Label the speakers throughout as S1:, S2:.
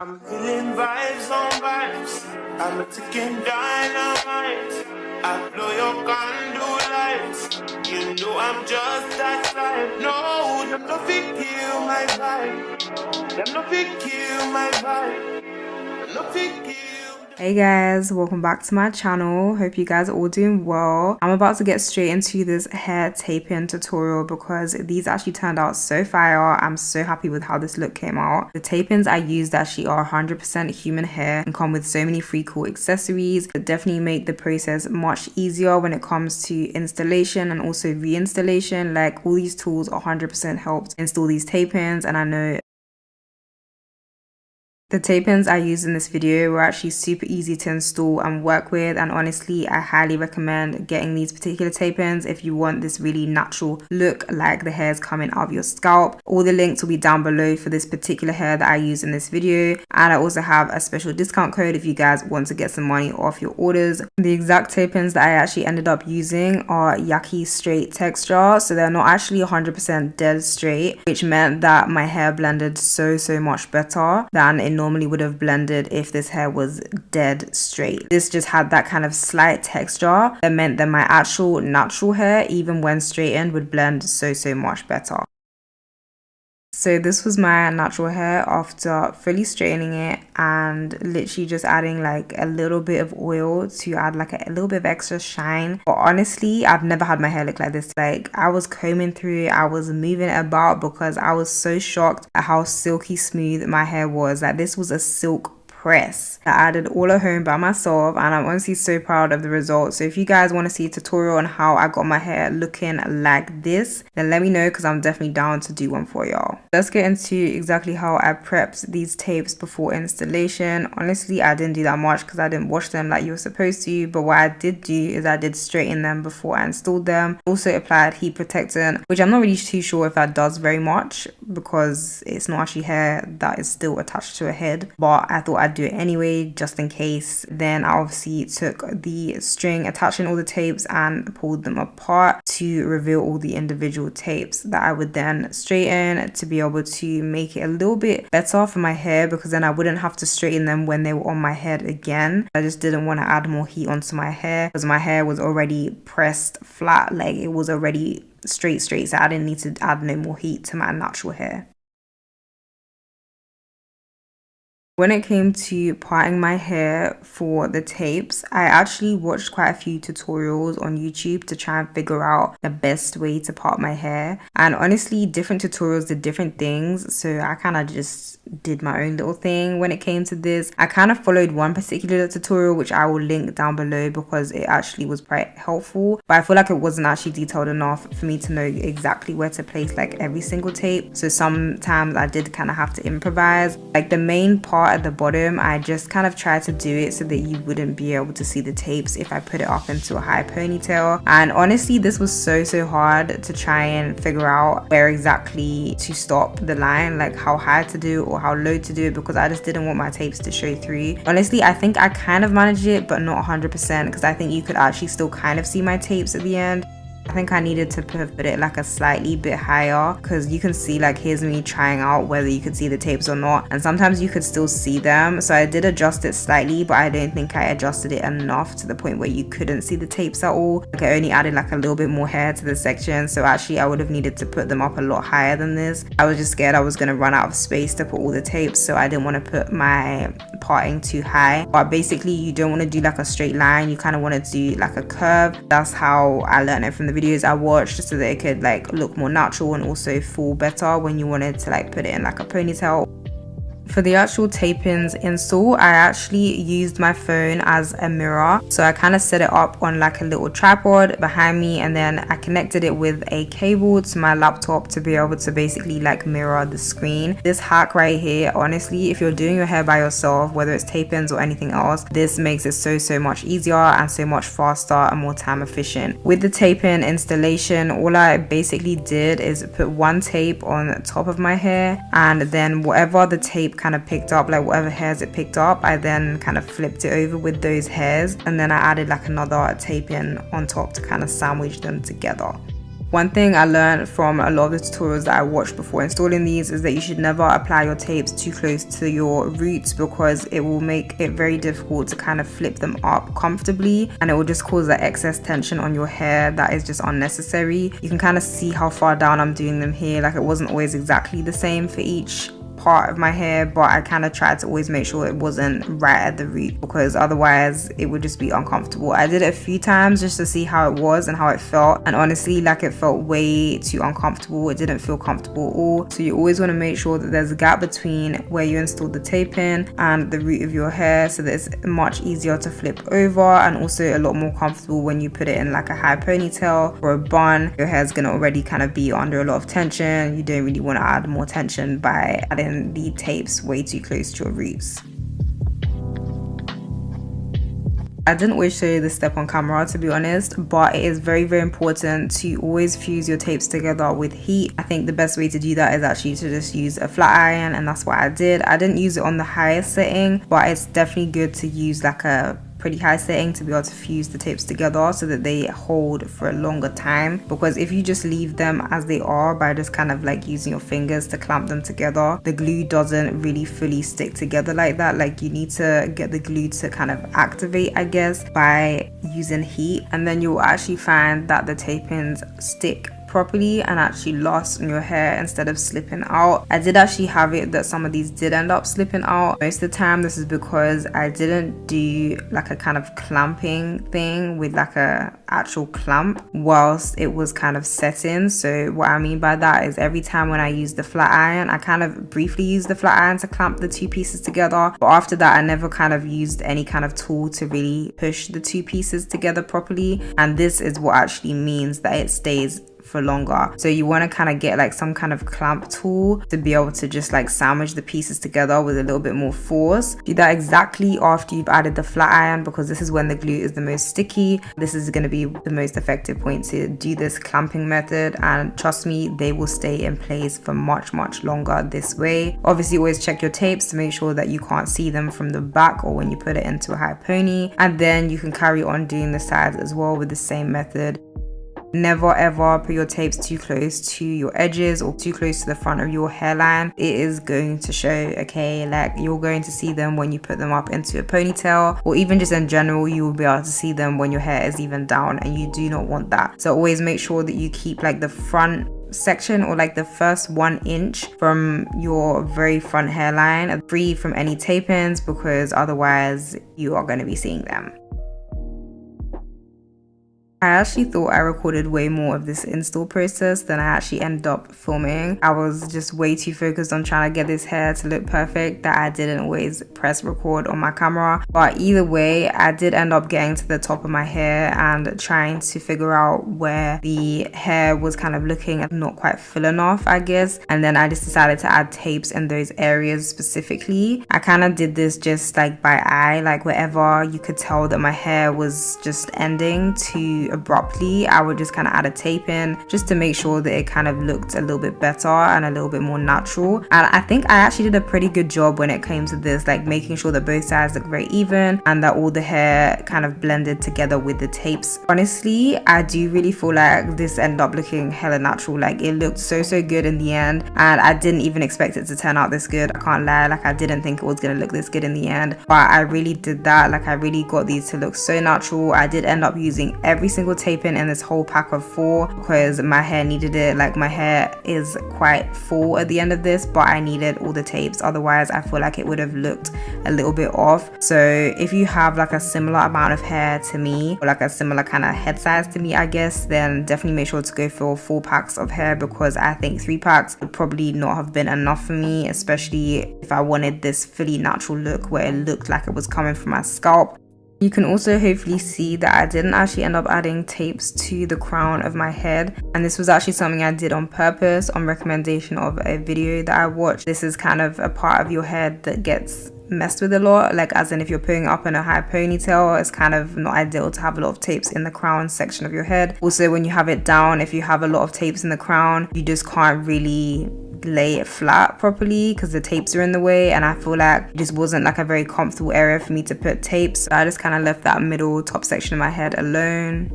S1: I'm feeling vibes on vibes. I'm a ticking dynamite. I blow your candle lights. You know I'm just that type. No, them no fit kill my vibe. Them no fit kill my vibe. Them no fit kill.
S2: Hey guys, welcome back to my channel. Hope you guys are all doing well. I'm about to get straight into this hair taping tutorial because these actually turned out so fire. I'm so happy with how this look came out. The tapings I used actually are 100% human hair and come with so many free cool accessories that definitely make the process much easier when it comes to installation and also reinstallation. Like all these tools 100% helped install these tapings, and I know the tape-ins I used in this video were actually super easy to install and work with, and honestly I highly recommend getting these particular tape-ins if you want this really natural look like the hairs coming out of your scalp. All the links will be down below for this particular hair that I used in this video, and I also have a special discount code if you guys want to get some money off your orders. The exact tape-ins that I actually ended up using are Yaki straight texture, so they're not actually 100% dead straight, which meant that my hair blended so much better than it normally would have blended if this hair was dead straight. This just had that kind of slight texture that meant that my actual natural hair, even when straightened, would blend so much better. So this was my natural hair after fully straightening it and literally just adding like a little bit of oil to add like a little bit of extra shine. But honestly, I've never had my hair look like this. Like I was combing through it, I was moving it about because I was so shocked at how silky smooth my hair was. Like this was a silk press. I added all at home by myself, and I'm honestly so proud of the results. So if you guys want to see a tutorial on how I got my hair looking like this, then let me know because I'm definitely down to do one for y'all. Let's get into exactly how I prepped these tapes before installation. Honestly, I didn't do that much because I didn't wash them like you were supposed to, but what I did do is I did straighten them before I installed them. Also applied heat protectant, which I'm not really too sure if that does very much because it's not actually hair that is still attached to a head, but I thought I'd do it anyway just in case. Then I obviously took the string attaching all the tapes and pulled them apart to reveal all the individual tapes that I would then straighten to be able to make it a little bit better for my hair, because then I wouldn't have to straighten them when they were on my head again. I just didn't want to add more heat onto my hair because my hair was already pressed flat, like it was already straight, so I didn't need to add no more heat to my natural hair. When it came to parting my hair for the tapes, I actually watched quite a few tutorials on YouTube to try and figure out the best way to part my hair. And honestly, different tutorials did different things, so I kind of just did my own little thing when it came to this. I kind of followed one particular tutorial, which I will link down below because it actually was quite helpful. But I feel like it wasn't actually detailed enough for me to know exactly where to place like every single tape. So sometimes I did kind of have to improvise. Like the main part at the bottom, I just kind of tried to do it so that you wouldn't be able to see the tapes if I put it up into a high ponytail. And honestly, this was so hard to try and figure out where exactly to stop the line, like how high to do or how low to do it, because I just didn't want my tapes to show through. Honestly, I think I kind of managed it, but not 100%, because I think you could actually still kind of see my tapes at the end. I think I needed to put it like a slightly bit higher, because you can see like here's me trying out whether you could see the tapes or not, and sometimes you could still see them. So I did adjust it slightly, but I don't think I adjusted it enough to the point where you couldn't see the tapes at all. Like I only added like a little bit more hair to the section, so actually I would have needed to put them up a lot higher than this. I was just scared I was going to run out of space to put all the tapes, so I didn't want to put my parting too high. But basically you don't want to do like a straight line, you kind of want to do like a curve. That's how I learned it from the videos I watched, so that it could like look more natural and also fall better when you wanted to like put it in like a ponytail. For the actual tape-ins install, I actually used my phone as a mirror. So I kind of set it up on like a little tripod behind me, and then I connected it with a cable to my laptop to be able to basically like mirror the screen. This hack right here, honestly, if you're doing your hair by yourself, whether it's tape-ins or anything else, this makes it so much easier and so much faster and more time efficient. With the tape-in installation, all I basically did is put one tape on top of my hair, and then whatever the tape kind of picked up, like whatever hairs it picked up, I then kind of flipped it over with those hairs, and then I added like another tape in on top to kind of sandwich them together. One thing I learned from a lot of the tutorials that I watched before installing these is that you should never apply your tapes too close to your roots, because it will make it very difficult to kind of flip them up comfortably, and it will just cause that excess tension on your hair that is just unnecessary. You can kind of see how far down I'm doing them here. Like, it wasn't always exactly the same for each part of my hair, but I kind of tried to always make sure it wasn't right at the root, because otherwise it would just be uncomfortable. I did it a few times just to see how it was and how it felt, and honestly, like, it felt way too uncomfortable. It didn't feel comfortable at all. So you always want to make sure that there's a gap between where you installed the tape in and the root of your hair, so that it's much easier to flip over, and also a lot more comfortable when you put it in like a high ponytail or a bun. Your hair's gonna already kind of be under a lot of tension. You don't really want to add more tension by adding the tapes way too close to your roots. I didn't always show you this step on camera, to be honest, but it is very, very important to always fuse your tapes together with heat. I think the best way to do that is actually to just use a flat iron, and that's what I did. I didn't use it on the highest setting, but it's definitely good to use like a pretty high setting to be able to fuse the tapes together so that they hold for a longer time, because if you just leave them as they are by just kind of like using your fingers to clamp them together, the glue doesn't really fully stick together like that. Like, you need to get the glue to kind of activate, I guess, by using heat, and then you'll actually find that the tape-ins stick properly and actually last on your hair instead of slipping out. I did actually have it that some of these did end up slipping out. Most of the time this is because I didn't do like a kind of clamping thing with like a actual clamp whilst it was kind of setting. So what I mean by that is every time when I use the flat iron, I kind of briefly use the flat iron to clamp the two pieces together, but after that I never kind of used any kind of tool to really push the two pieces together properly, and this is what actually means that it stays for longer. So you want to kind of get like some kind of clamp tool to be able to just like sandwich the pieces together with a little bit more force. Do that exactly after you've added the flat iron, because this is when the glue is the most sticky. This is going to be the most effective point to do this clamping method, and trust me, they will stay in place for much longer this way. Obviously always check your tapes to make sure that you can't see them from the back or when you put it into a high pony, and then you can carry on doing the sides as well with the same method. Never ever put your tapes too close to your edges or too close to the front of your hairline. It is going to show, okay? Like, you're going to see them when you put them up into a ponytail, or even just in general, you will be able to see them when your hair is even down, and you do not want that. So always make sure that you keep like the front section or like the first 1 inch from your very front hairline free from any tape-ins, because otherwise you are going to be seeing them. I actually thought I recorded way more of this install process than I actually ended up filming. I was just way too focused on trying to get this hair to look perfect that I didn't always press record on my camera. But either way, I did end up getting to the top of my hair and trying to figure out where the hair was kind of looking not quite full enough, I guess. And then I just decided to add tapes in those areas specifically. I kind of did this just like by eye, like wherever you could tell that my hair was just ending too abruptly, I would just kind of add a tape in just to make sure that it kind of looked a little bit better and a little bit more natural. And I think I actually did a pretty good job when it came to this, like making sure that both sides look very even and that all the hair kind of blended together with the tapes. Honestly, I do really feel like this ended up looking hella natural. Like, it looked so good in the end, and I didn't even expect it to turn out this good. I can't lie, like I didn't think it was gonna look this good in the end, but I really did that. Like, I really got these to look so natural. I did end up using every single tape in this whole pack of 4 because my hair needed it. Like, my hair is quite full at the end of this, but I needed all the tapes, otherwise I feel like it would have looked a little bit off. So if you have like a similar amount of hair to me, or like a similar kind of head size to me, I guess, then definitely make sure to go for 4 packs of hair, because I think 3 packs would probably not have been enough for me, especially if I wanted this fully natural look where it looked like it was coming from my scalp. You can also hopefully see that I didn't actually end up adding tapes to the crown of my head, and this was actually something I did on purpose on recommendation of a video that I watched. This is kind of a part of your head that gets messed with a lot, like as in if you're putting up in a high ponytail, it's kind of not ideal to have a lot of tapes in the crown section of your head. Also, when you have it down, if you have a lot of tapes in the crown, you just can't really lay it flat properly because the tapes are in the way, and I feel like it just wasn't like a very comfortable area for me to put tapes, so I just kind of left that middle top section of my head alone.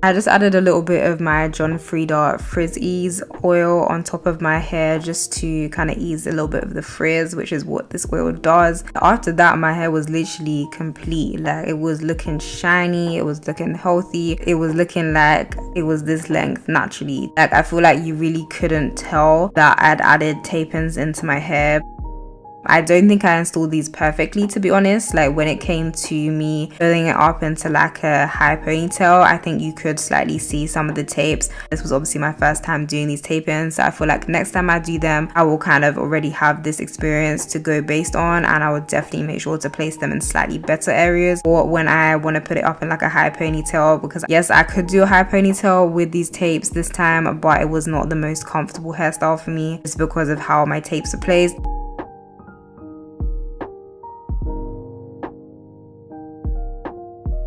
S2: I just added a little bit of my John Frieda Frizz Ease oil on top of my hair just to kind of ease a little bit of the frizz, which is what this oil does. After that, my hair was literally complete. Like, it was looking shiny, it was looking healthy, it was looking like it was this length naturally. Like, I feel like you really couldn't tell that I'd added tape-ins into my hair. I don't think I installed these perfectly, to be honest. Like, when it came to me filling it up into like a high ponytail, I think you could slightly see some of the tapes. This was obviously my first time doing these tape-ins, so I feel like next time I do them, I will kind of already have this experience to go based on, and I would definitely make sure to place them in slightly better areas or when I want to put it up in like a high ponytail, because yes, I could do a high ponytail with these tapes this time, but it was not the most comfortable hairstyle for me just because of how my tapes are placed.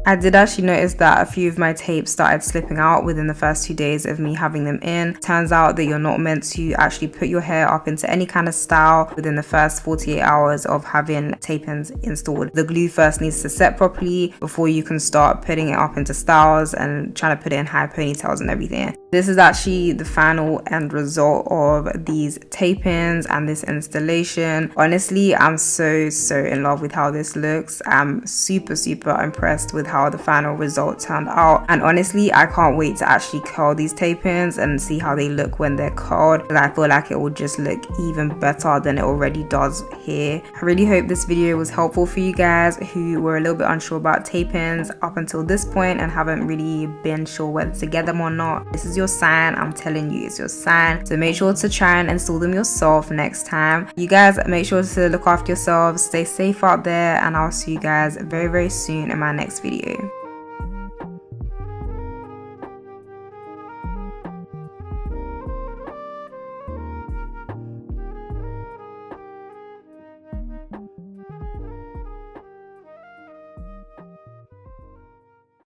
S2: I did actually notice that a few of my tapes started slipping out within the first 2 days of me having them in. Turns out that you're not meant to actually put your hair up into any kind of style within the first 48 hours of having tape-ins installed. The glue first needs to set properly before you can start putting it up into styles and trying to put it in high ponytails and everything. This is actually the final end result of these tape-ins and this installation. Honestly, I'm so in love with how this looks. I'm super impressed with how the final result turned out, and honestly, I can't wait to actually curl these tape-ins and see how they look when they're curled, because I feel like it will just look even better than it already does here. I really hope this video was helpful for you guys who were a little bit unsure about tape-ins up until this point and haven't really been sure whether to get them or not. This is your sign. I'm telling you, it's your sign, so make sure to try and install them yourself next time. You guys make sure to look after yourselves, stay safe out there, and I'll see you guys very soon in my next video.